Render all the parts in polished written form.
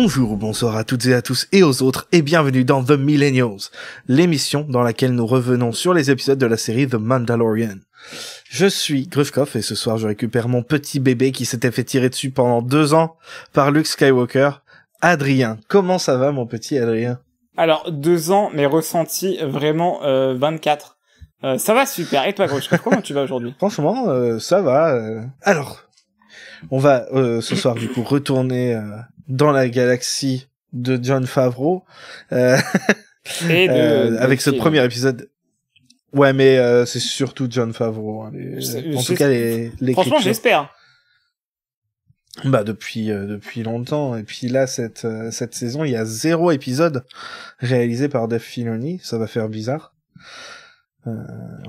Bonjour ou bonsoir à toutes et à tous et aux autres et bienvenue dans The Millennials, l'émission dans laquelle nous revenons sur les épisodes de la série The Mandalorian. Je suis Grufkov et ce soir je récupère mon petit bébé qui s'était fait tirer dessus pendant 2 ans par Luke Skywalker, Adrien. Comment ça va mon petit Adrien? Alors 2 ans mais ressenti vraiment 24. Ça va super. Et toi Grufkov, comment tu vas aujourd'hui? Franchement ça va. Alors, on va ce soir du coup retourner dans la galaxie de Jon Favreau Et avec ce premier épisode. Ouais, mais c'est surtout Jon Favreau. Hein, en tout cas, les franchement, j'espère. Bah depuis longtemps. Et puis là, cette saison, il y a 0 épisode réalisé par Dave Filoni. Ça va faire bizarre.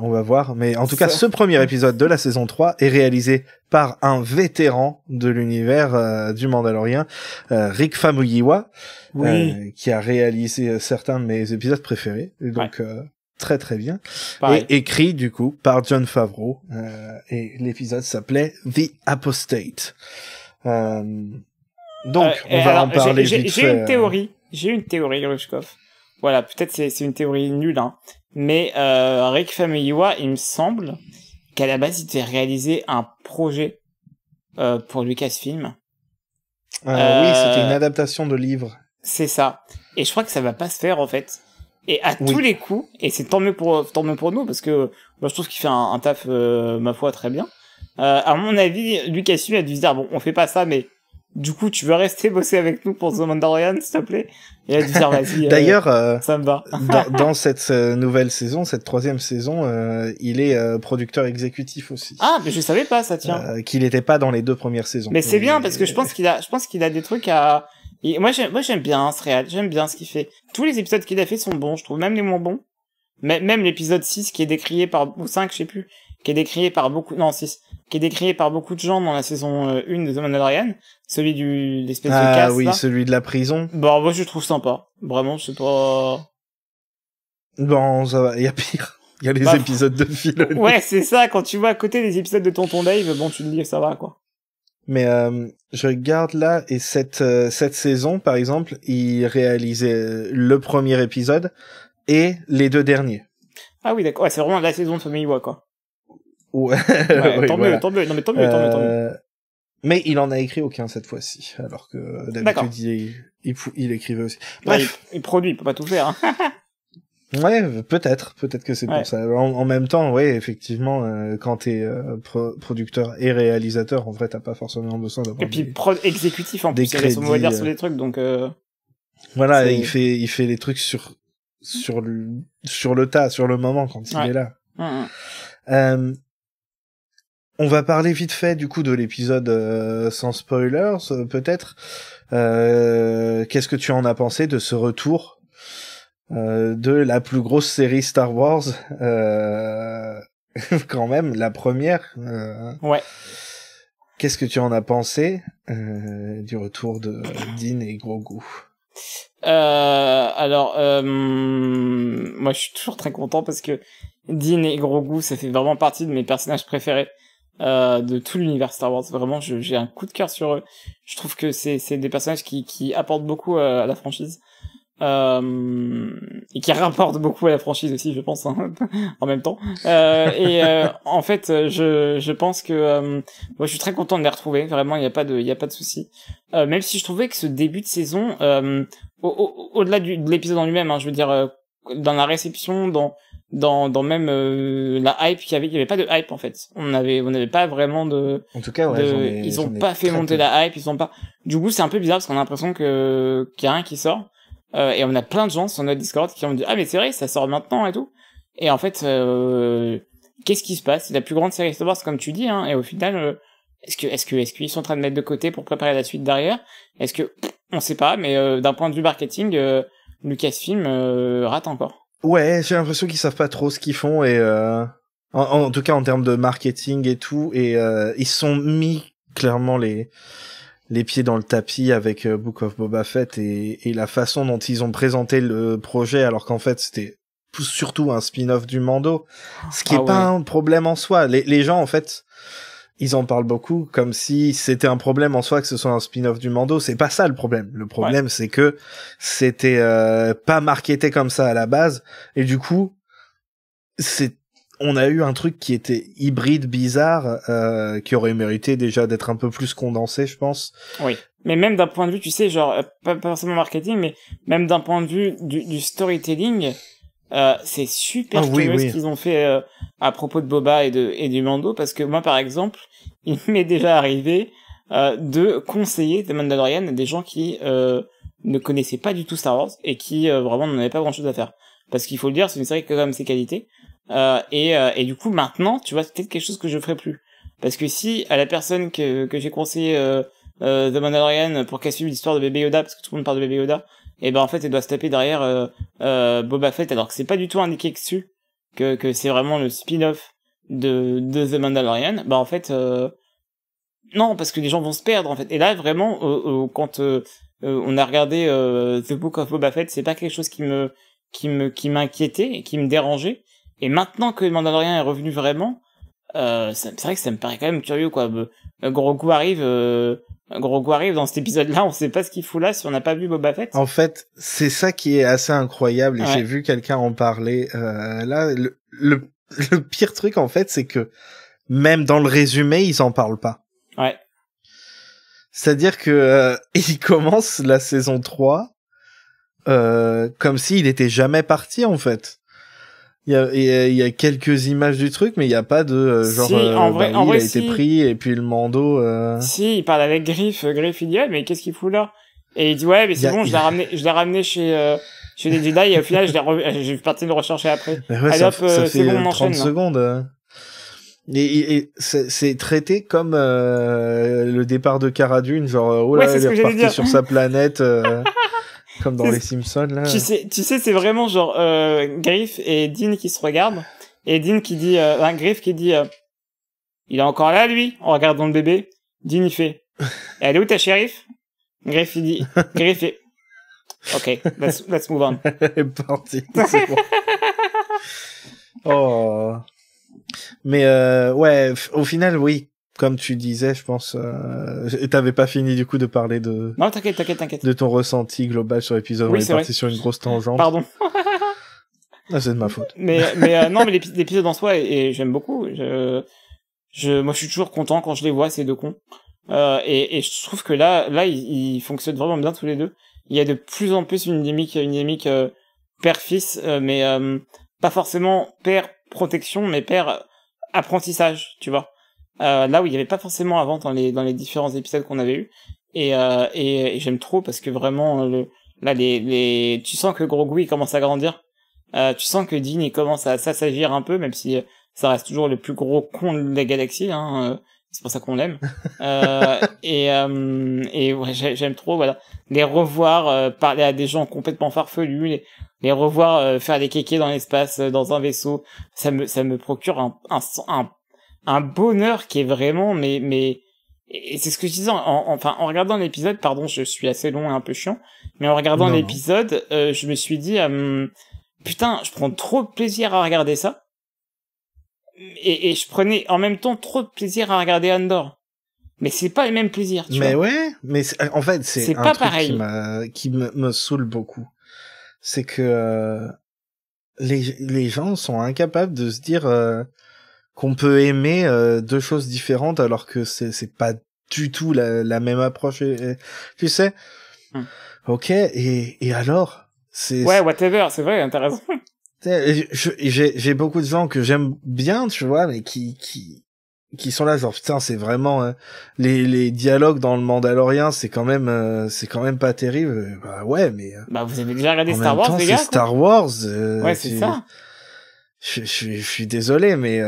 On va voir. Mais en tout cas, ce premier épisode de la saison 3 est réalisé par un vétéran de l'univers du Mandalorian, Rick Famuyiwa, qui a réalisé certains de mes épisodes préférés. Et donc, très très bien. Pareil. Et écrit, du coup, par Jon Favreau. Et l'épisode s'appelait The Apostate. Donc, on va en parler vite fait. J'ai une théorie, Grufkov. Voilà, peut-être c'est une théorie nulle, hein. Mais Rick Famuyiwa, il me semble qu'à la base, il devait réaliser un projet pour Lucasfilm. Oui, c'était une adaptation de livre. C'est ça. Et je crois que ça va pas se faire, en fait. Et à tous les coups, et c'est tant mieux pour nous, parce que moi, je trouve qu'il fait un taf, ma foi, très bien. À mon avis, Lucasfilm a dû se dire, bon, on fait pas ça, mais du coup, tu veux rester bosser avec nous pour The Mandalorian, s'il te plaît? Et elle a dû dire, vas-y. D'ailleurs, ça me va. dans cette nouvelle saison, cette 3e saison, il est producteur exécutif aussi. Ah, mais je savais pas, ça tient. Qu'il était pas dans les 2 premières saisons. Mais c'est bien, parce que je pense qu'il a des trucs à... Et moi, j'aime bien ce réal, j'aime bien ce qu'il fait. Tous les épisodes qu'il a fait sont bons, je trouve, même les moins bons. Même l'épisode 6 qui est décrié par, ou 5, je sais plus, qui est décrié par beaucoup, non, 6, qui est décrié par beaucoup de gens dans la saison 1 de The Mandalorian, celui l'espèce de casse, oui, là. celui de la prison. Bon, moi, je le trouve sympa. Vraiment, c'est pas... Bon, ça va, il y a pire. Il y a les épisodes de Filoni. Ouais, c'est ça, quand tu vois à côté les épisodes de Tonton Dave, bon, tu te dis que ça va, quoi. Mais je regarde là, et cette saison, par exemple, il réalisait le premier épisode et les 2 derniers. Ah oui, d'accord. Ouais, c'est vraiment la saison de Famuyiwa, quoi. Ouais. Ouais, tant mieux. Non, mais tant mieux. Mais il en a écrit aucun cette fois-ci, alors que d'habitude il écrivait aussi. Bref. Il produit, il peut pas tout faire. Hein. Ouais, peut-être que c'est pour ça. En même temps, ouais, effectivement, quand t'es producteur et réalisateur, en vrai, t'as pas forcément besoin d'avoir. Et puis prod exécutif en plus, il a son mot à dire sur les trucs, donc. Voilà, il fait les trucs sur le tas, sur le moment quand il est là. On va parler vite fait du coup de l'épisode sans spoilers, peut-être. Qu'est-ce que tu en as pensé de ce retour de la plus grosse série Star Wars, quand même, la première. Ouais. Qu'est-ce que tu en as pensé du retour de Din et Grogu? Alors, moi je suis toujours très content parce que Din et Grogu, ça fait vraiment partie de mes personnages préférés de tout l'univers Star Wars. Vraiment, j'ai un coup de cœur sur eux. Je trouve que c'est des personnages qui apportent beaucoup à la franchise. Et qui rapporte beaucoup à la franchise aussi, je pense, hein, en même temps. En fait, je pense que moi, je suis très content de les retrouver. Vraiment, il y a pas de souci. Même si je trouvais que ce début de saison, au-delà de l'épisode en lui-même, hein, je veux dire, dans la réception, dans même la hype qu'il y avait pas de hype en fait. On n'avait pas vraiment de. En tout cas, ouais, ils ont pas fait monter la hype. Ils ont pas. Du coup, c'est un peu bizarre parce qu'on a l'impression qu'il y a rien qui sort. Et on a plein de gens sur notre Discord qui ont dit, ah, mais c'est vrai, ça sort maintenant et tout. Et en fait, qu'est-ce qui se passe? C'est la plus grande série Star Wars, comme tu dis, hein. Et au final, est-ce qu'ils sont en train de mettre de côté pour préparer la suite derrière? Est-ce que, on sait pas, mais d'un point de vue marketing, Lucasfilm rate encore. Ouais, j'ai l'impression qu'ils savent pas trop ce qu'ils font et en tout cas en termes de marketing et tout, et ils se sont mis clairement les pieds dans le tapis avec Book of Boba Fett et la façon dont ils ont présenté le projet, alors qu'en fait c'était surtout un spin-off du Mando, ce qui est pas un problème en soi. Les gens en fait, ils en parlent beaucoup comme si c'était un problème en soi que ce soit un spin-off du Mando. C'est pas ça le problème. Le problème, c'est que c'était pas marketé comme ça à la base, et du coup, on a eu un truc qui était hybride, bizarre, qui aurait mérité déjà d'être un peu plus condensé, je pense. Oui. Mais même d'un point de vue, tu sais, genre, pas forcément marketing, mais même d'un point de vue du storytelling, c'est super curieux ce qu'ils ont fait à propos de Boba et du Mando, parce que moi, par exemple, il m'est déjà arrivé de conseiller The Mandalorian à des gens qui ne connaissaient pas du tout Star Wars et qui vraiment n'en avaient pas grand-chose à faire. Parce qu'il faut le dire, c'est une série qui a quand même ses qualités. Et du coup, maintenant, tu vois, c'est peut-être quelque chose que je ferai plus. Parce que si, à la personne que j'ai conseillé The Mandalorian pour qu'elle suive l'histoire de bébé Yoda, parce que tout le monde parle de bébé Yoda, et ben en fait elle doit se taper derrière Boba Fett, alors que c'est pas du tout indiqué dessus que c'est vraiment le spin-off de The Mandalorian. Bah en fait non, parce que les gens vont se perdre en fait. Et là vraiment quand on a regardé The Book of Boba Fett, c'est pas quelque chose qui m'inquiétait et qui me dérangeait. Et maintenant que le Mandalorian est revenu vraiment, c'est vrai que ça me paraît quand même curieux quoi. Grogu arrive dans cet épisode-là, on sait pas ce qu'il fout là si on n'a pas vu Boba Fett. En fait, c'est ça qui est assez incroyable, et j'ai vu quelqu'un en parler. Là, le pire truc, en fait, c'est que même dans le résumé, ils en parlent pas. Ouais. C'est-à-dire que il commence la saison 3 comme s'il était jamais parti, en fait. Il y a quelques images du truc, mais il y a pas de genre si, en vrai, il a été pris, et puis le Mando Si, il parle avec Griff il dit mais qu'est-ce qu'il fout là? Et il dit ouais, mais c'est bon, je l'ai ramené chez les Jedi, et au final j'ai parti le rechercher après. Ouais, allez ça hop, fait c'est bon, on 30 enchaîne. secondes. Et c'est traité comme le départ de Cara Dune, genre oh là, il est reparti sur sa planète comme dans les Simpsons là. Tu sais, c'est vraiment genre Griff et Dean qui se regardent, et Dean qui dit Griff qui dit il est encore là lui en regardant le bébé. Dean il fait elle est où ta shérif? Griff il dit ok, let's move on. Elle est partie, c'est bon. Oh. Mais ouais, au final, oui, comme tu disais, je pense, t'avais pas fini du coup de parler de... Non, t'inquiète. De ton ressenti global sur l'épisode. Oui, on est parti sur une grosse tangente. Pardon. Ah, c'est de ma faute. Mais non, mais l'épisode en soi, et j'aime beaucoup. Moi, je suis toujours content quand je les vois, ces deux cons. Et je trouve que là, ils fonctionnent vraiment bien tous les deux. Il y a de plus en plus une dynamique père-fils, mais pas forcément père protection, mais père apprentissage, tu vois. Là où il y avait pas forcément avant dans les différents épisodes qu'on avait eu. Et j'aime trop parce que vraiment là tu sens que Grogu il commence à grandir. Tu sens que Dean il commence à s'assagir un peu, même si ça reste toujours le plus gros con de la galaxie, hein. C'est pour ça qu'on l'aime. Et ouais, j'aime trop, voilà. Les revoir parler à des gens complètement farfelus, les revoir faire des kékés dans l'espace, dans un vaisseau, ça me procure un bonheur qui est vraiment, mais et c'est ce que je disais en regardant l'épisode, pardon, je suis assez long et un peu chiant, mais en regardant l'épisode, je me suis dit, putain, je prends trop de plaisir à regarder ça. Et je prenais en même temps trop de plaisir à regarder Andor. Mais c'est pas le même plaisir, tu vois. Mais ouais, mais en fait, c'est un pas truc pareil. qui me saoule beaucoup. C'est que les gens sont incapables de se dire qu'on peut aimer deux choses différentes alors que c'est pas du tout la même approche. Tu sais. Ok, et alors ouais, whatever, c'est vrai, t'as raison. J'ai beaucoup de gens que j'aime bien, tu vois, mais qui sont là genre putain, c'est vraiment les dialogues dans le Mandalorian, c'est quand même pas terrible. Bah ouais, mais bah vous avez déjà regardé Star Wars, les gars, c'est Star Wars. Ouais, c'est ça. Je suis désolé, mais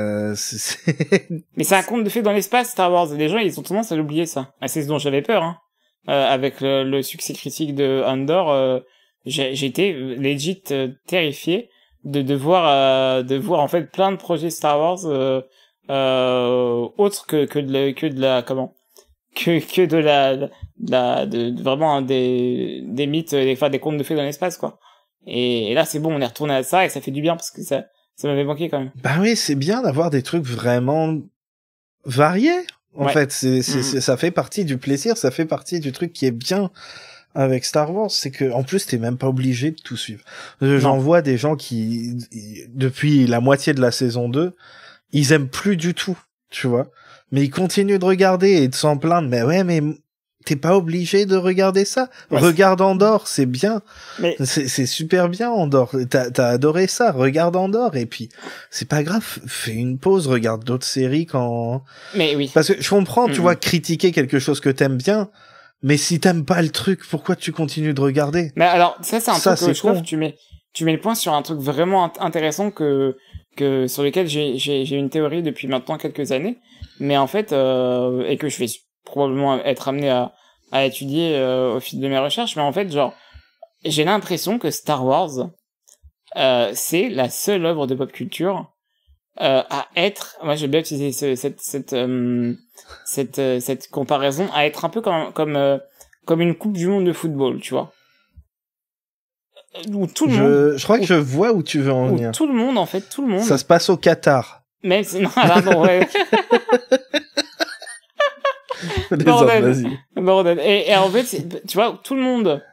mais c'est un conte de fées dans l'espace, Star Wars. Les gens, ils ont tendance à l'oublier, ça. C'est ce dont j'avais peur, hein. Avec le succès critique de Andor, j'étais legit terrifié de voir en fait plein de projets Star Wars autres que de vraiment des mythes, des contes de fées dans l'espace, quoi. Et là, c'est bon, on est retourné à ça et ça fait du bien parce que ça m'avait manqué quand même. Bah oui, c'est bien d'avoir des trucs vraiment variés. En fait, ça fait partie du plaisir, ça fait partie du truc qui est bien avec Star Wars, c'est que en plus t'es même pas obligé de tout suivre. J'en vois des gens qui, depuis la moitié de la saison 2, ils aiment plus du tout, tu vois. Mais ils continuent de regarder et de s'en plaindre. Mais ouais, mais t'es pas obligé de regarder ça. Ouais, regarde Andorre, c'est bien. Mais... C'est super bien, Andorre. T'as adoré ça. Regarde Andorre. Et puis, c'est pas grave. Fais une pause. Regarde d'autres séries quand... Mais oui. Parce que je comprends, tu vois, critiquer quelque chose que t'aimes bien. Mais si t'aimes pas le truc, pourquoi tu continues de regarder? Mais alors, ça, c'est un truc que je trouve, tu mets le point sur un truc vraiment intéressant sur lequel j'ai une théorie depuis maintenant quelques années. Mais en fait, et que je vais probablement être amené à étudier au fil de mes recherches, mais en fait, genre, j'ai l'impression que Star Wars, c'est la seule œuvre de pop culture à être, moi j'ai bien utilisé cette comparaison, à être un peu comme une coupe du monde de football, tu vois. Où tout le monde, je crois que je vois où tu veux en venir. Tout le monde, en fait, tout le monde. Ça se passe au Qatar. Même si, non, pardon, ouais. Bordel. Et en fait, tu vois, tout le monde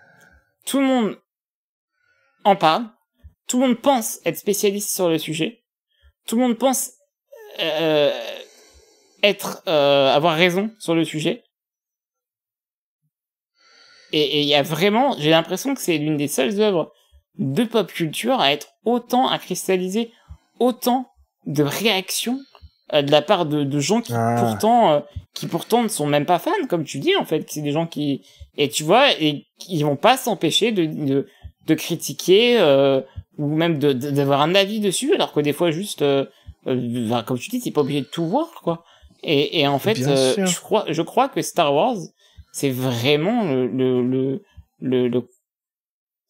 en parle, tout le monde pense être spécialiste sur le sujet, tout le monde pense avoir raison sur le sujet. Et il y a vraiment, j'ai l'impression que c'est l'une des seules œuvres de pop culture à cristalliser autant de réactions de la part de gens qui pourtant ne sont même pas fans, comme tu dis, en fait, c'est des gens qui, et tu vois, et ils vont pas s'empêcher de critiquer, ou même d'avoir un avis dessus, alors que des fois juste, comme tu dis, t'es pas obligé de tout voir, quoi. Et en fait, je crois que Star Wars, c'est vraiment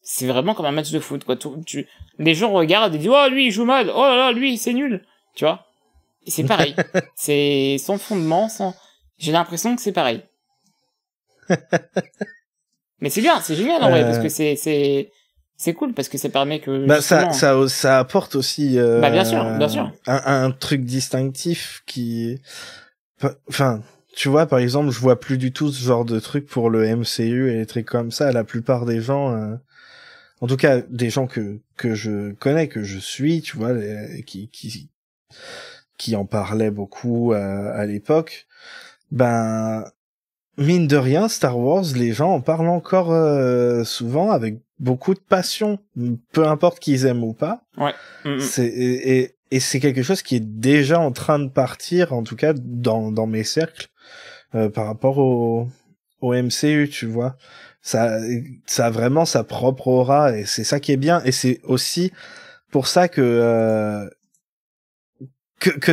c'est vraiment comme un match de foot, quoi. Les gens regardent et disent, oh, lui, il joue mal, oh là là, lui, c'est nul, tu vois. Et c'est pareil. C'est sans fondement, j'ai l'impression que c'est pareil. Mais c'est bien, c'est génial, en vrai, parce que c'est cool, parce que ça permet que, ça apporte aussi, bien sûr. Un truc distinctif qui, enfin, tu vois, par exemple, je vois plus du tout ce genre de truc pour le MCU et les trucs comme ça. La plupart des gens, en tout cas, des gens que je connais, que je suis, tu vois, qui en parlaient beaucoup à l'époque, ben, mine de rien, Star Wars, les gens en parlent encore souvent avec beaucoup de passion, peu importe qu'ils aiment ou pas. Ouais. Et c'est quelque chose qui est déjà en train de partir, en tout cas dans mes cercles, par rapport au MCU, tu vois. Ça a vraiment sa propre aura, et c'est ça qui est bien, et c'est aussi pour ça que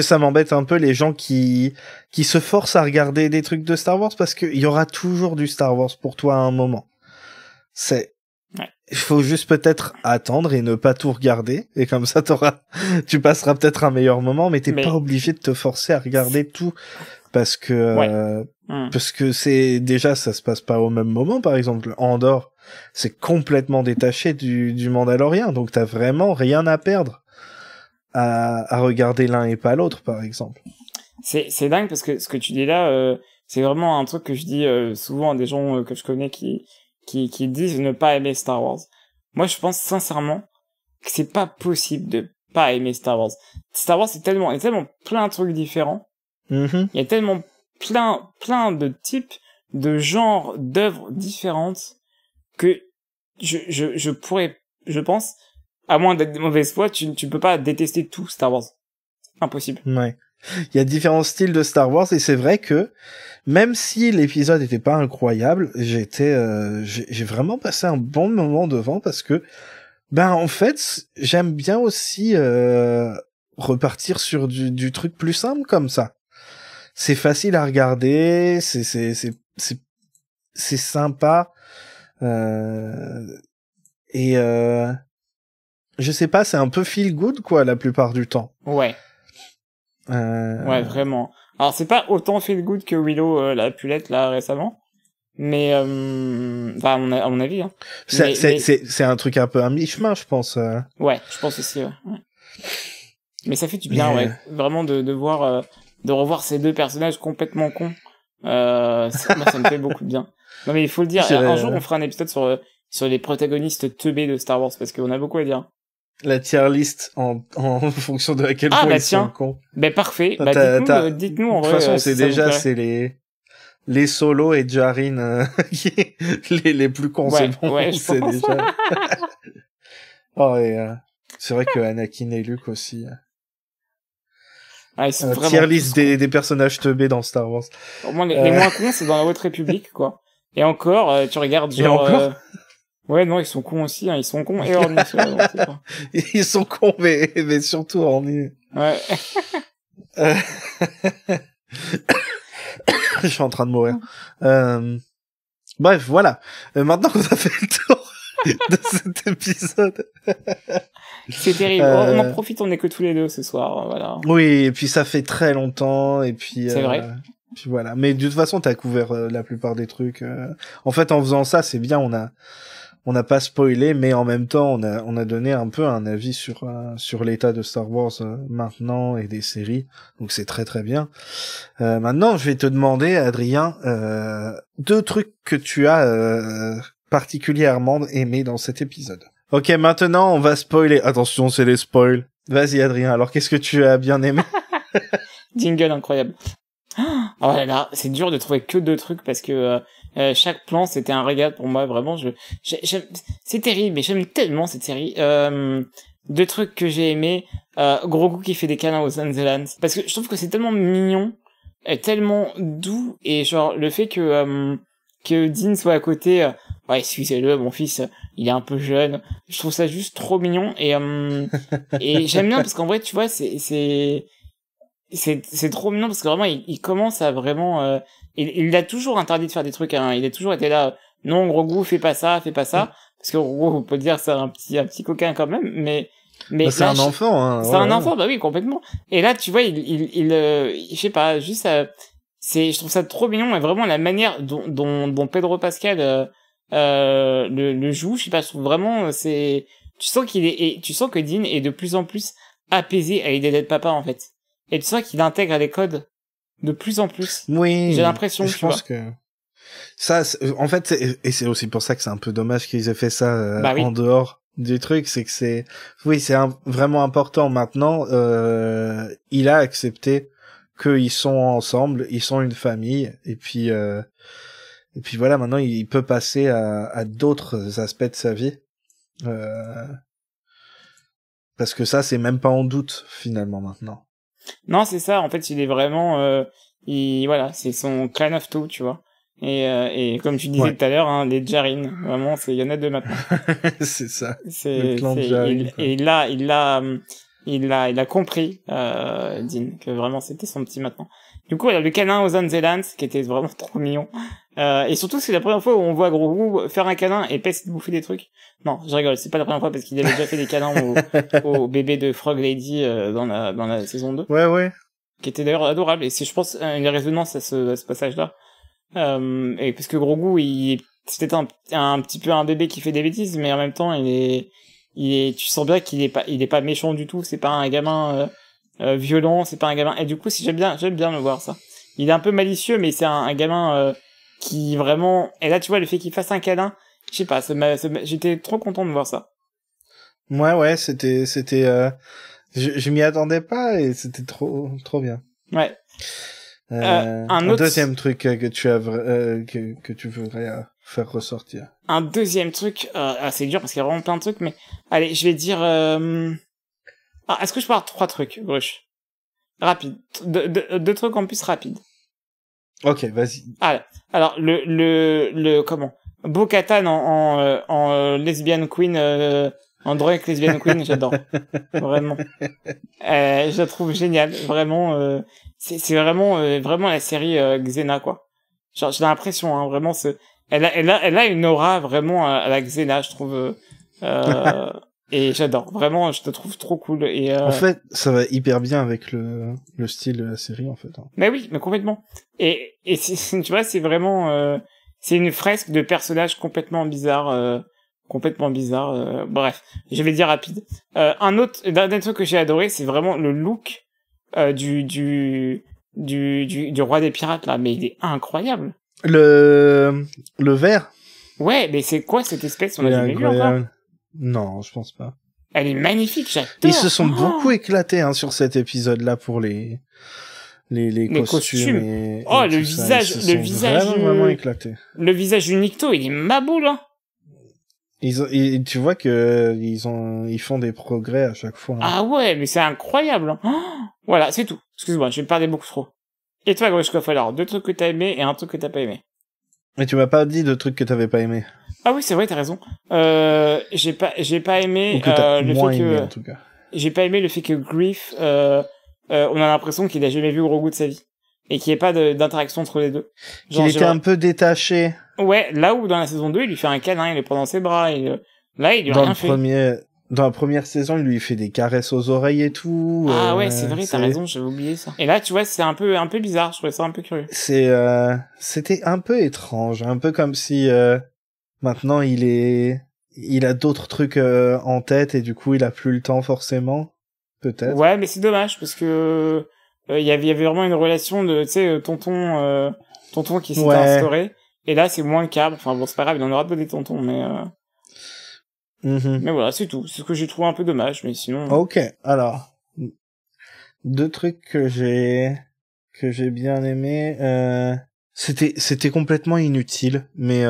ça m'embête un peu les gens qui se forcent à regarder des trucs de Star Wars, parce qu'il y aura toujours du Star Wars pour toi à un moment. Il faut juste peut-être attendre et ne pas tout regarder, et comme ça tu passeras peut-être un meilleur moment, mais t'es pas obligé de te forcer à regarder tout, parce que parce que ça se passe pas au même moment. Par exemple, Andorre, c'est complètement détaché du Mandalorien, donc t'as vraiment rien à perdre à regarder l'un et pas l'autre, par exemple. C'est dingue, parce que ce que tu dis là, c'est vraiment un truc que je dis souvent à des gens que je connais qui disent ne pas aimer Star Wars. Moi, je pense sincèrement que c'est pas possible de pas aimer Star Wars. Star Wars, il y a tellement plein de trucs différents. Il y a tellement plein de types, de genres, d'œuvres différentes, que je pense, à moins d'être de mauvaise foi, tu peux pas détester tout Star Wars. Impossible. Ouais. Il y a différents styles de Star Wars, et c'est vrai que même si l'épisode était pas incroyable, j'ai vraiment passé un bon moment devant, parce que en fait, j'aime bien aussi repartir sur du truc plus simple comme ça. C'est facile à regarder, c'est sympa, et je sais pas, c'est un peu feel good, quoi, la plupart du temps. Ouais. Ouais, vraiment. Alors, c'est pas autant feel good que Willow la pulette là récemment, mais enfin à mon avis, hein. C'est un truc un peu à mi-chemin, je pense. Ouais, je pense aussi. Ouais. Mais ça fait du bien, ouais, vraiment de voir de revoir ces deux personnages complètement cons. Moi, ça me fait beaucoup de bien. Non, mais il faut le dire. Un jour, on fera un épisode sur les protagonistes teubés de Star Wars, parce qu'on a beaucoup à dire. La tier list en fonction de à quel point ils sont cons. Ben, parfait. Dites-nous en vrai. De toute façon, c'est déjà, c'est les Solo et Djarin, les plus cons, c'est bon. Ouais, c'est déjà. Oh, et, c'est vrai que Anakin et Luke aussi. Ah, ils sont vraiment tier list des personnages teubés dans Star Wars. Au moins, les moins cons, c'est dans la Haute République, quoi. Et encore, tu regardes genre... Ouais, non, ils sont cons aussi, hein. Ils sont cons et ornis. Ils sont cons, mais surtout ornis. Ouais. Je suis en train de mourir. Bref, voilà. Maintenant qu'on a fait le tour de cet épisode. C'est terrible. On en profite, on est que tous les deux ce soir, voilà. Oui, et puis ça fait très longtemps, et puis... C'est vrai. Puis voilà. Mais de toute façon, t'as couvert la plupart des trucs. En fait, en faisant ça, c'est bien, on n'a pas spoilé, mais en même temps, on a donné un peu un avis sur l'état de Star Wars maintenant et des séries. Donc c'est très très bien. Maintenant, je vais te demander, Adrien, 2 trucs que tu as particulièrement aimé dans cet épisode. Ok, maintenant, on va spoiler. Attention, c'est les spoils. Vas-y, Adrien. Alors, qu'est-ce que tu as bien aimé? Jingle incroyable. Oh là là, c'est dur de trouver que 2 trucs parce que chaque plan c'était un régal pour moi, vraiment. C'est terrible, mais j'aime tellement cette série. 2 trucs que j'ai aimé, Grogu qui fait des câlins aux Anzelans, parce que je trouve que c'est tellement mignon, tellement doux, et genre le fait que Dean soit à côté, ouais, excusez-le, mon fils, il est un peu jeune. Je trouve ça juste trop mignon, et j'aime bien parce qu'en vrai, tu vois, c'est trop mignon parce que vraiment il commence à vraiment il a toujours interdit de faire des trucs, hein. Il a toujours été là, non Grogu, fais pas ça, parce que Grogu, on peut dire c'est un petit coquin quand même, mais bah, c'est un enfant, hein. C'est un enfant, bah oui, complètement. Et là tu vois je sais pas, juste je trouve ça trop mignon, et vraiment la manière dont Pedro Pascal le joue, je sais pas, je trouve vraiment tu sens tu sens que Dean est de plus en plus apaisé à l'idée d'être papa en fait. Et tu sens qu'il intègre les codes de plus en plus. Oui. J'ai l'impression, je pense que ça, en fait, et c'est aussi pour ça que c'est un peu dommage qu'ils aient fait ça bah oui. en dehors du truc, c'est que c'est vraiment important maintenant. Il a accepté qu'ils sont ensemble, ils sont une famille, et puis voilà, maintenant il peut passer à d'autres aspects de sa vie. Parce que ça, c'est même pas en doute finalement maintenant. Non, c'est ça. En fait, il est vraiment, voilà, c'est son clan of two, tu vois. Et comme tu disais tout à l'heure, hein, les Djarin, vraiment, il y en a 2 maintenant. C'est ça. Le clan de Djarin. Et il a compris, Dean, que vraiment c'était son petit maintenant. Du coup, il y a le câlin aux Anzelans, qui était vraiment trop mignon. Et surtout, c'est la première fois où on voit Grogu faire un câlin et pas essayer de bouffer des trucs. Non, je rigole, c'est pas la première fois parce qu'il avait déjà fait des câlins au bébé de Frog Lady dans la saison 2. Ouais. Qui était d'ailleurs adorable, et c'est, je pense, une résonance à ce passage-là. Et parce que Grogu, c'était un petit peu un bébé qui fait des bêtises, mais en même temps, tu sens bien qu'il est pas méchant du tout, c'est pas un gamin violent, c'est pas un gamin, et du coup, j'aime bien le voir, ça. Il est un peu malicieux, mais c'est un gamin qui vraiment, et là, tu vois, le fait qu'il fasse un câlin, je sais pas, j'étais trop content de voir ça. Ouais, c'était, je m'y attendais pas, et c'était trop bien. Ouais. Un autre... deuxième truc que tu as que tu voudrais faire ressortir. Un deuxième truc, c'est dur parce qu'il y a vraiment plein de trucs, mais allez, je vais dire est-ce que je peux avoir 3 trucs, Bruch? Rapide. 2 trucs en plus rapides. Ok, vas-y. Alors comment? Bo-Katan en lesbian queen, en drunk lesbian queen, j'adore. Vraiment. Je la trouve géniale, vraiment. C'est vraiment la série Xena, quoi. Genre, j'ai l'impression, hein, vraiment, elle a une aura vraiment à la Xena, je trouve. Et j'adore, vraiment, je te trouve trop cool. Et en fait, ça va hyper bien avec le style de la série, en fait. Hein. Mais oui, mais complètement. Et tu vois, c'est vraiment, c'est une fresque de personnages complètement bizarres. Bref, je vais dire rapide. Un autre truc que j'ai adoré, c'est vraiment le look du du roi des pirates, là, mais il est incroyable. Le vert. Ouais, mais c'est quoi cette espèce? On a Il est jamais vu encore. incroyable. Non, je pense pas. Elle est magnifique, j'adore. Ils se sont beaucoup éclatés hein, sur cet épisode-là pour les costumes. Et le visage, vraiment éclaté. Le visage du Nikto, il est maboule, hein. Tu vois que ils font des progrès à chaque fois. Hein. Ah ouais, mais c'est incroyable. Hein. Voilà, c'est tout. Excuse-moi, je vais me parler beaucoup trop. Et toi, Grushkov, alors, 2 trucs que t'as aimé et un truc que t'as pas aimé. Mais tu m'as pas dit de trucs que t'avais pas aimé. Ah oui, c'est vrai, t'as raison. J'ai pas aimé Ou que t'as le moins fait aimé, que en tout cas. j'ai pas aimé le fait que Griff on a l'impression qu'il a jamais vu Grogu de sa vie et qu'il n'y ait pas d'interaction entre les deux. Qu'il était un peu détaché. Ouais, là où dans la saison 2, il lui fait un câlin, il le prend dans ses bras et là, il lui a rien fait. Dans la première saison, il lui fait des caresses aux oreilles et tout. Ah ouais, c'est vrai, t'as raison, j'avais oublié ça. Et là, tu vois, c'est un peu bizarre, je trouvais ça un peu curieux. C'était un peu étrange, un peu comme si maintenant il a d'autres trucs en tête et du coup il a plus le temps forcément, peut-être. Ouais, mais c'est dommage parce que il y avait vraiment une relation de, tu sais, tonton qui s'était instauré. Et là, c'est moins le cas. Enfin bon, c'est pas grave, il en aura d'autres des tontons, mais mais voilà, c'est tout. C'est ce que j'ai trouvé un peu dommage, mais sinon. Ok, alors 2 trucs que j'ai bien aimé. C'était complètement inutile, mais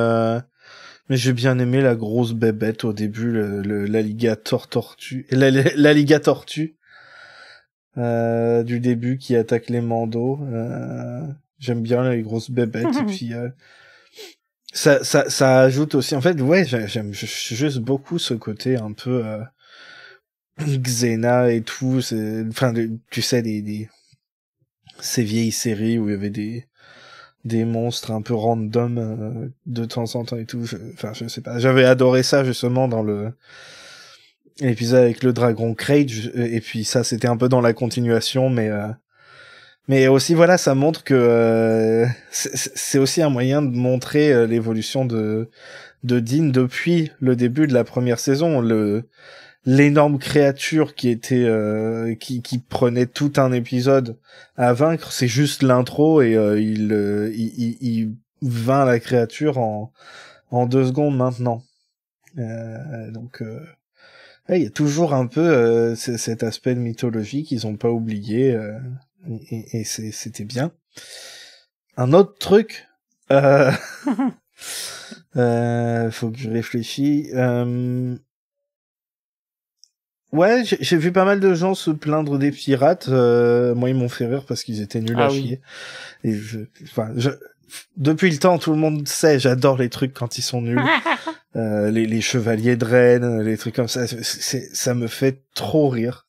j'ai bien aimé la grosse bébête au début, l'alligator tortue, l'alligator tortue du début qui attaque les mandos. J'aime bien les grosses bébêtes et puis ça ajoute aussi en fait ouais j'aime juste beaucoup ce côté un peu Xena et tout, enfin tu sais ces vieilles séries où il y avait des monstres un peu random de temps en temps et tout. Je sais pas. J'avais adoré ça justement dans l'épisode avec le dragon Cage et puis ça c'était un peu dans la continuation, mais aussi voilà ça montre que c'est aussi un moyen de montrer l'évolution de Dean depuis le début de la première saison. L'énorme créature qui était qui prenait tout un épisode à vaincre, c'est juste l'intro et il vainc la créature en 2 secondes maintenant. Donc il y a toujours un peu cet aspect de mythologie qu'ils ont pas oublié et c'était bien. Un autre truc faut que je réfléchisse. Ouais, j'ai vu pas mal de gens se plaindre des pirates. Moi, ils m'ont fait rire parce qu'ils étaient nuls à chier. Et depuis le temps, tout le monde sait, j'adore les trucs quand ils sont nuls. Les chevaliers de Rennes, les trucs comme ça, ça me fait trop rire.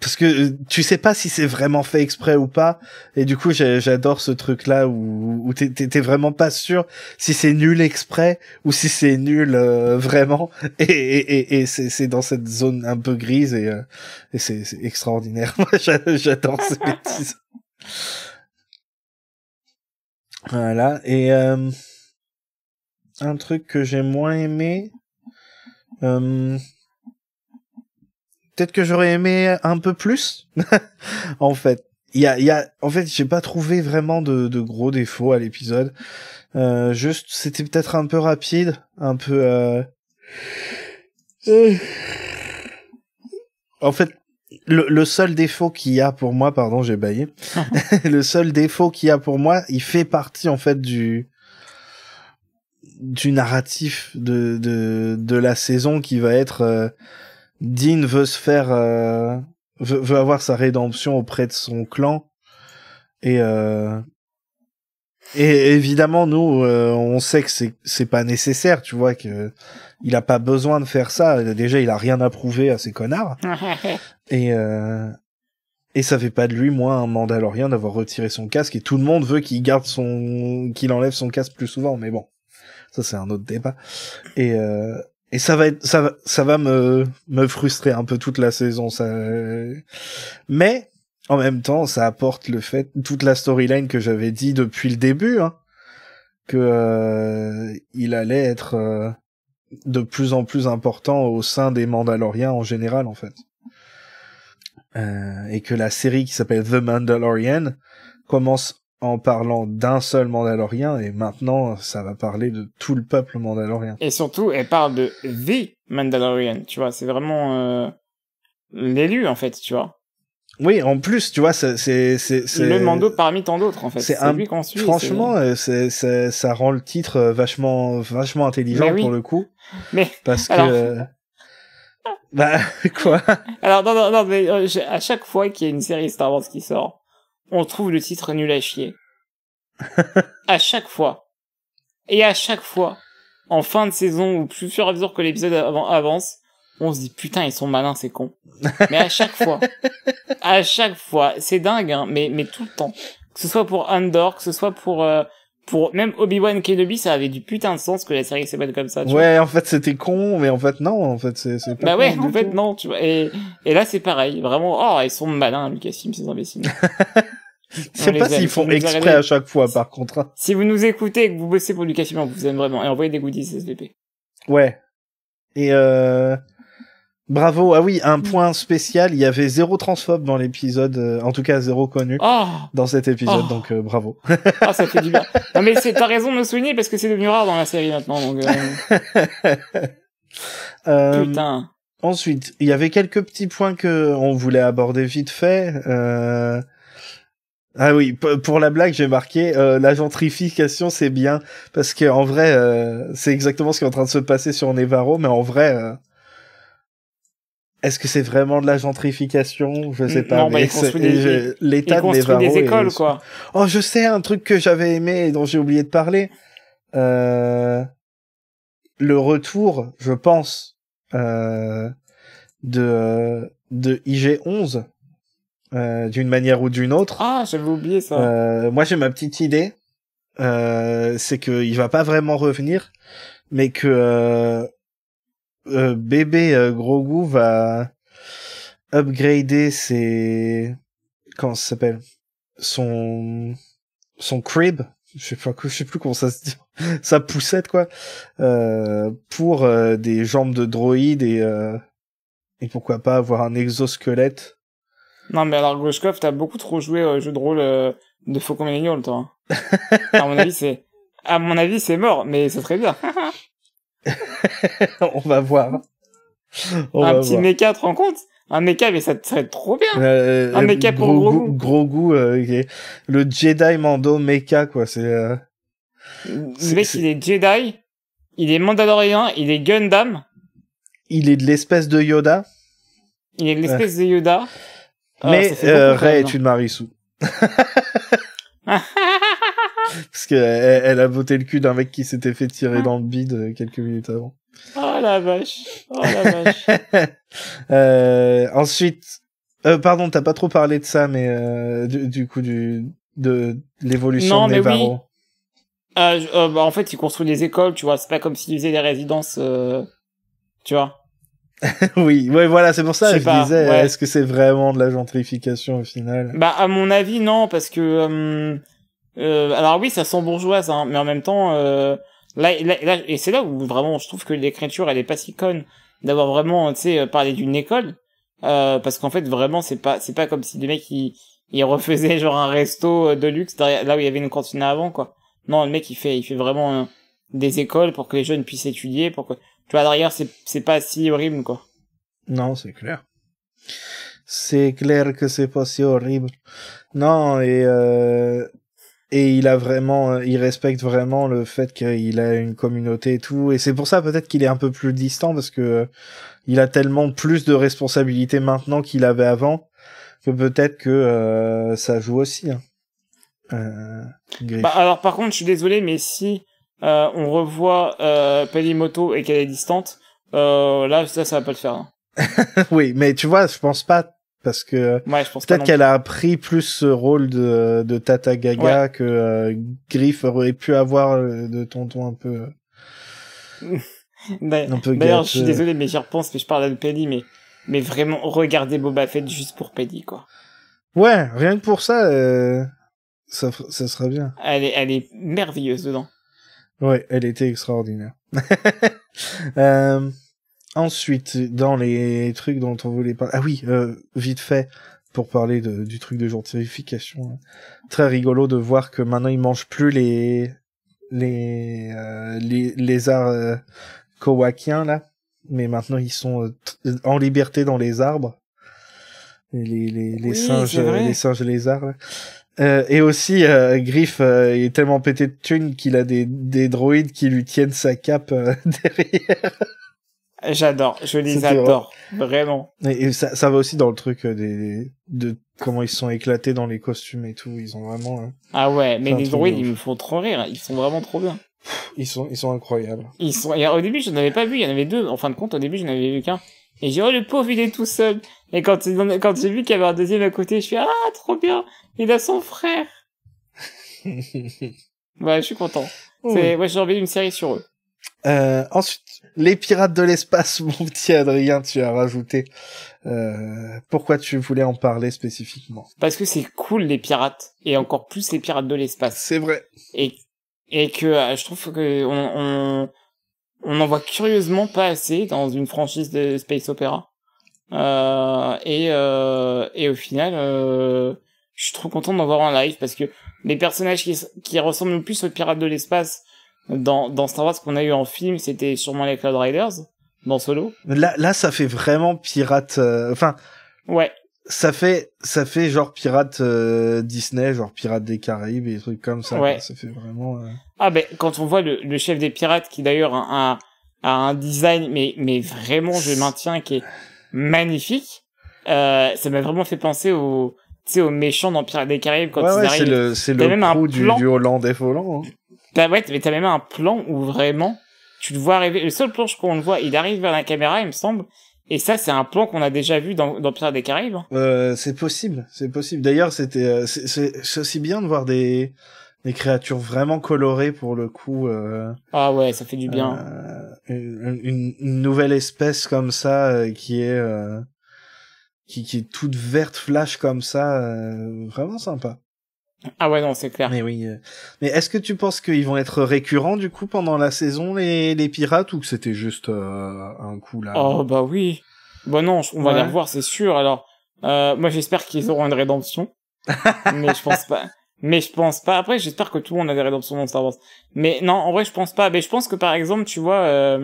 Parce que tu sais pas si c'est vraiment fait exprès ou pas, et du coup j'adore ce truc là où t'es vraiment pas sûr si c'est nul exprès ou si c'est nul vraiment, et c'est dans cette zone un peu grise et c'est extraordinaire. Moi j'adore ces bêtises. Voilà, et un truc que j'ai moins aimé, peut-être que j'aurais aimé un peu plus. En fait, en fait, j'ai pas trouvé vraiment de gros défauts à l'épisode. Juste, c'était peut-être un peu rapide, un peu. En fait, le seul défaut qu'il y a pour moi, pardon, j'ai bâillé. Le seul défaut qu'il y a pour moi, il fait partie en fait du narratif de la saison qui va être. Dean veut se faire veut avoir sa rédemption auprès de son clan et évidemment nous on sait que c'est pas nécessaire, tu vois, que il a pas besoin de faire ça, déjà il a rien à prouver à ces connards et ça fait pas de lui moins un Mandalorien d'avoir retiré son casque, et tout le monde veut qu'il qu'il enlève son casque plus souvent, mais bon, ça c'est un autre débat. Et ça va me frustrer un peu toute la saison, ça. Mais en même temps, ça apporte le fait, toute la storyline que j'avais dit depuis le début, hein, que il allait être de plus en plus important au sein des Mandaloriens en général, en fait. et que la série qui s'appelle The Mandalorian commence en parlant d'un seul Mandalorien, et maintenant ça va parler de tout le peuple mandalorien. Et surtout, elle parle de The Mandalorian, tu vois, c'est vraiment l'élu, en fait, tu vois. Oui, en plus, tu vois, c'est le Mando parmi tant d'autres, en fait. C'est lui qu'on suit. Franchement, ça rend le titre vachement intelligent pour le coup. Mais parce alors... que bah quoi? Alors non, mais à chaque fois qu'il y a une série Star Wars qui sort, on trouve le titre nul à chier. À chaque fois. Et à chaque fois, en fin de saison, ou plus fur et à mesure que l'épisode avance, on se dit putain, ils sont malins, c'est con. Mais à chaque fois, c'est dingue, hein, mais tout le temps. Que ce soit pour Andor, que ce soit pour même Obi-Wan Kenobi, ça avait du putain de sens que la série s'appelle comme ça. Tu vois. En fait c'était con, mais en fait non, en fait c'est pas. Bah ouais, en fait non, tu vois. Et là c'est pareil, vraiment. Oh, ils sont malins, Lucasfilm, ces imbéciles. Je sais pas s'ils font exprès à chaque fois, par contre. Hein. Si vous nous écoutez et que vous bossez pour Lucasfilm, on vous aime vraiment. Et envoyez des goodies SVP. Ouais. Et bravo. Ah oui, un point spécial. Il y avait 0 transphobe dans l'épisode. En tout cas, 0 connu dans cet épisode. Donc bravo. Ça fait du bien. Non mais t'as raison de me souligner parce que c'est devenu rare dans la série maintenant. Donc, putain. Ensuite, il y avait quelques petits points que on voulait aborder vite fait. Ah oui, pour la blague, j'ai marqué la gentrification, c'est bien parce que en vrai, c'est exactement ce qui est en train de se passer sur Nevarro, mais en vrai, est-ce que c'est vraiment de la gentrification? Je sais pas. Non, mais l'état de Nevarro des écoles, quoi. Oh, je sais un truc que j'avais aimé et dont j'ai oublié de parler. Le retour, je pense, de IG-11. D'une manière ou d'une autre. Ah, j'avais oublié ça. Moi, j'ai ma petite idée. C'est qu'il va pas vraiment revenir, mais que bébé Grogu va upgrader ses... Comment ça s'appelle? Son crib. Je sais plus comment ça se dit. Sa poussette, quoi. Pour des jambes de droïde et pourquoi pas avoir un exosquelette. Non, mais alors, Gloshkov, t'as beaucoup trop joué au jeu de rôle de Faucon Millennial, toi. À mon avis, c'est mort, mais c'est très bien. On va voir. Un petit mecha, tu te rends compte? Un mecha, mais ça serait trop bien. Un mecha pour Grogu. Grogu, le Jedi Mando mecha, quoi. Le mec, il est Jedi, il est Mandalorian, il est Gundam. Il est de l'espèce de Yoda. Mais Rey est une Marisou. Parce que elle a botté le cul d'un mec qui s'était fait tirer dans le bide quelques minutes avant. Oh la vache. Ensuite, pardon, t'as pas trop parlé de ça, mais du coup de l'évolution de Nevarro. Oui. En fait, ils construisent des écoles, tu vois. C'est pas comme s'ils faisaient des résidences, tu vois. Oui, ouais, voilà, c'est pour ça que je disais, est-ce que c'est vraiment de la gentrification au final? Bah, à mon avis, non, parce que alors oui, ça sent bourgeoise, hein, mais en même temps, là, et c'est là où vraiment je trouve que l'écriture, elle est pas si conne d'avoir vraiment, tu sais, parlé d'une école, parce qu'en fait, vraiment, c'est pas comme si les mecs ils refaisaient genre un resto de luxe derrière, là où il y avait une cantine avant, quoi. Non, le mec il fait vraiment des écoles pour que les jeunes puissent étudier, pour que tu vois, derrière, c'est pas si horrible, quoi. Non, c'est clair. C'est clair que c'est pas si horrible. Non, et il respecte vraiment le fait qu'il a une communauté et tout. Et c'est pour ça, peut-être qu'il est un peu plus distant, parce que il a tellement plus de responsabilités maintenant qu'il avait avant, que peut-être que ça joue aussi. Hein. Alors, par contre, je suis désolé, mais si on revoit Pelimoto et qu'elle est distante, là ça va pas le faire. Hein. Oui, mais tu vois, je pense pas, parce que peut-être qu'elle a pris plus ce rôle de Tata Gaga que Griff aurait pu avoir de tonton un peu. D'ailleurs, je suis désolé, mais j'y repense, mais je parle de Paddy, mais vraiment, regardez Boba Fett juste pour Paddy, quoi. Ouais, rien que pour ça, ça serait bien. Elle est merveilleuse dedans. Ouais, elle était extraordinaire. Ensuite, dans les trucs dont on voulait parler... Ah oui, vite fait, pour parler du truc de gentrification. Très rigolo de voir que maintenant, ils mangent plus les lézards kowakiens, là. Mais maintenant, ils sont en liberté dans les arbres. Et les singes lézards, là. Et aussi, Griff est tellement pété de thunes qu'il a des droïdes qui lui tiennent sa cape derrière. J'adore, je les adore, vraiment. Et ça va aussi dans le truc de comment ils se sont éclatés dans les costumes et tout. Ils ont vraiment... ah ouais, mais les droïdes, ils me font trop rire. Ils sont vraiment trop bien. Ils sont incroyables. Et au début, je n'avais pas vu. Il y en avait deux. En fin de compte, au début, je n'avais vu qu'un. Et j'ai dit, oh, le pauvre, il est tout seul. Et quand j'ai vu qu'il y avait un deuxième à côté, je suis, ah, trop bien. Il a son frère. Ouais, je suis content. Ouais, j'ai envie d'une série sur eux. Ensuite, les pirates de l'espace, mon petit Adrien, tu as rajouté. Pourquoi tu voulais en parler spécifiquement? Parce que c'est cool, les pirates. Et encore plus les pirates de l'espace. C'est vrai. Et que je trouve que on en voit curieusement pas assez dans une franchise de space opéra. Et au final, je suis trop content d'en voir en live parce que les personnages qui ressemblent le plus aux pirates de l'espace dans Star Wars qu'on a eu en film, c'était sûrement les Cloud Riders dans Solo. Là, ça fait vraiment pirate. Enfin. Ouais. Ça fait genre pirate Disney, genre pirate des Caraïbes et des trucs comme ça. Ouais. Ça fait vraiment. Ah ben quand on voit le chef des pirates qui d'ailleurs a un design mais vraiment je maintiens qui est magnifique. Ça m'a vraiment fait penser aux méchants dans Pirates des Caraïbes quand ils arrivent. C'est le crew du Hollandais volant. Hein. T'as même un plan où vraiment tu le vois arriver. Le seul plan qu'on le voit, il arrive vers la caméra, il me semble. Et ça, c'est un plan qu'on a déjà vu dans Pirates des Caraïbes. C'est possible. D'ailleurs, c'est aussi bien de voir des créatures vraiment colorées pour le coup. Ah ouais, ça fait du bien. Une nouvelle espèce comme ça qui est toute verte flash comme ça, vraiment sympa. Ah ouais, non, c'est clair. Mais oui. Mais est-ce que tu penses qu'ils vont être récurrents du coup pendant la saison les pirates ou que c'était juste un coup là? Oh bah oui. Bah non, on va les revoir, c'est sûr. Alors, moi j'espère qu'ils auront une rédemption. Mais je pense pas. Après, j'espère que tout le monde a des rédemptions dans Star Wars. Mais non, en vrai, je pense pas. Mais je pense que par exemple, tu vois,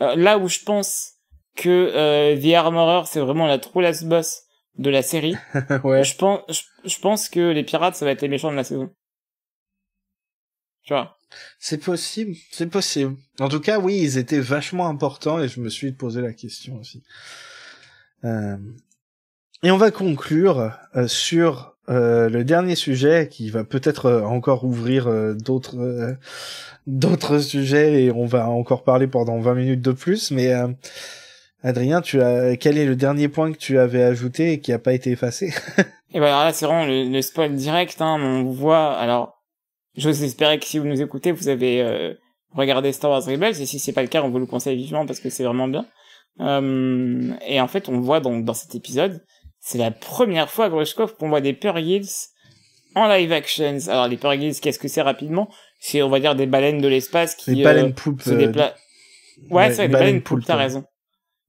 là où je pense que The Armorer, c'est vraiment la true last boss de la série. Ouais. Je pense que les pirates, ça va être les méchants de la saison. Tu vois. C'est possible. En tout cas, oui, ils étaient vachement importants et je me suis posé la question aussi. Et on va conclure sur le dernier sujet qui va peut-être encore ouvrir d'autres sujets et on va encore parler pendant 20 minutes de plus, mais Adrien, quel est le dernier point que tu avais ajouté et qui a pas été effacé? Et ben alors là, c'est vraiment le spoil direct, hein, on voit, alors, j'ose espérer que si vous nous écoutez, vous avez regardé Star Wars Rebels, et si c'est pas le cas, on vous le conseille vivement parce que c'est vraiment bien. Et en fait, on voit donc dans cet épisode, c'est la première fois, Grushkov, qu'on voit des Purrgils en live actions. Alors, les Purrgils, qu'est-ce que c'est rapidement? C'est, on va dire, des baleines de l'espace qui se déplacent. Ouais, c'est vrai, des baleines poulpes, t'as raison.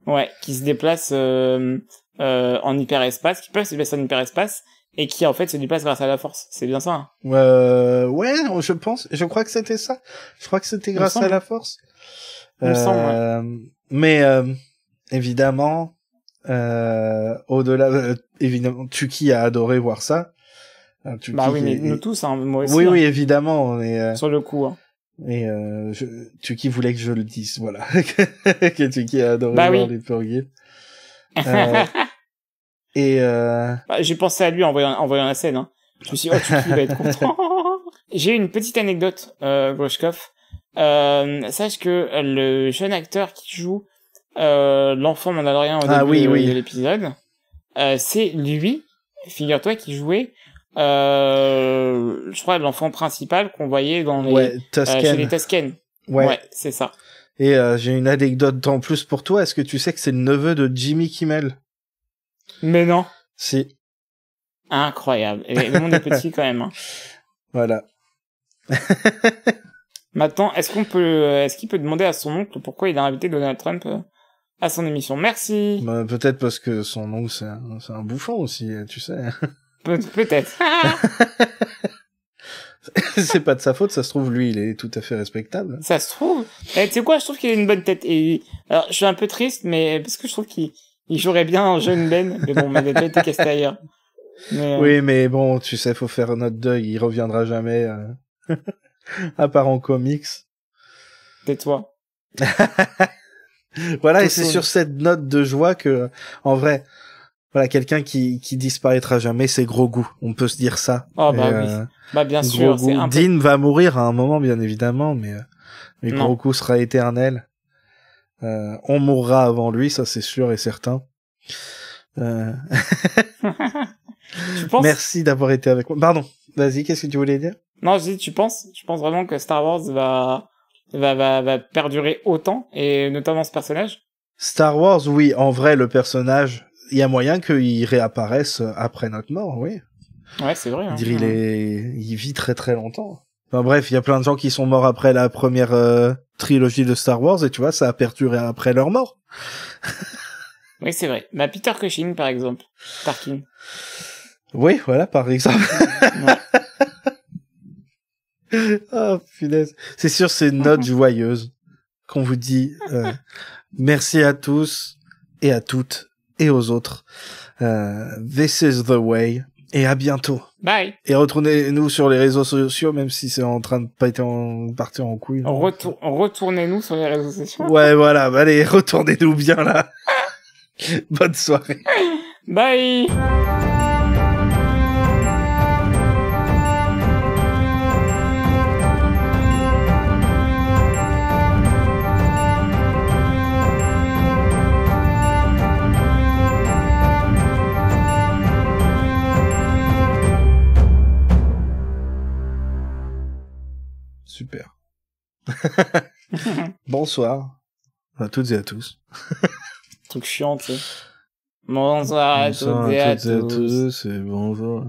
Ouais, qui se déplacent en hyperespace, qui peuvent se déplacer en hyperespace, et qui en fait se déplacent grâce à la force. C'est bien ça, hein? Ouais, je crois que c'était ça. Je crois que c'était grâce à la force. Il me semble, ouais. Mais évidemment, au-delà, évidemment, Tuki a adoré voir ça. Tuki, bah oui, mais nous tous, hein, moi aussi. Oui, hein. Oui, évidemment, mais sur le coup, hein. Et Tuki voulait que je le dise, voilà. Que Tuki a adoré voir les Purrgils. Bah, j'ai pensé à lui en voyant la scène, hein. Je me suis dit, oh, Tuki va être content. J'ai une petite anecdote, Grushkov. Sache que le jeune acteur qui joue l'enfant mandalorien au début de l'épisode, c'est lui, figure-toi, qui jouait je crois l'enfant principal qu'on voyait dans chez les Tusken. Ouais, c'est ça. Et j'ai une anecdote en plus pour toi. Est-ce que tu sais que c'est le neveu de Jimmy Kimmel? Mais non. Si. Incroyable. Et le monde est petit quand même. Hein. Voilà. Maintenant, est-ce qu'il peut demander à son oncle pourquoi il a invité Donald Trump à son émission. Merci. Bah, peut-être parce que son oncle, c'est un bouffon aussi, tu sais. Peut-être. C'est pas de sa faute, ça se trouve, lui, il est tout à fait respectable. Ça se trouve. Tu sais quoi, je trouve qu'il a une bonne tête. Et alors, je suis un peu triste, mais parce que je trouve qu'il jouerait bien un jeune Ben. Mais bon, il a déjà été casté ailleurs. Mais, Oui, mais bon, tu sais, faut faire notre deuil, il reviendra jamais, à part en comics. tais-toi. Voilà, Tout et c'est saoul. sur cette note de joie que, en vrai, voilà, quelqu'un qui disparaîtra jamais, c'est Grogu. On peut se dire ça. Oh, Et, bah oui. Bah, bien sûr, c'est Grogu. un peu... Dean va mourir à un moment, bien évidemment, mais Non. Grogu sera éternel. On mourra avant lui, ça c'est sûr et certain. Tu penses? Merci d'avoir été avec moi. Pardon, vas-y, qu'est-ce que tu voulais dire? Non, je dis, tu penses vraiment que Star Wars va perdurer autant, et notamment ce personnage? Star Wars, oui, en vrai, le personnage, il y a moyen qu'il réapparaisse après notre mort, oui. Ouais, c'est vrai. Hein. Je veux dire, il vit très très longtemps. Enfin bref, il y a plein de gens qui sont morts après la première trilogie de Star Wars, et tu vois, ça a perduré après leur mort. Oui, c'est vrai. Bah, Peter Cushing, par exemple. Tarkin. Oui, voilà, par exemple. Oh, punaise. C'est sûr, c'est une note joyeuse qu'on vous dit merci à tous et à toutes et aux autres. This is the way. Et à bientôt. Bye. Et retournez-nous sur les réseaux sociaux, même si c'est en train de partir en couille. Retournez-nous sur les réseaux sociaux. Ouais, voilà. Allez, retournez-nous bien là. Bonne soirée. Bye. Super. Bonsoir à toutes et à tous. Truc chiant, tu sais. Bonsoir à toutes et à tous. Et bonjour.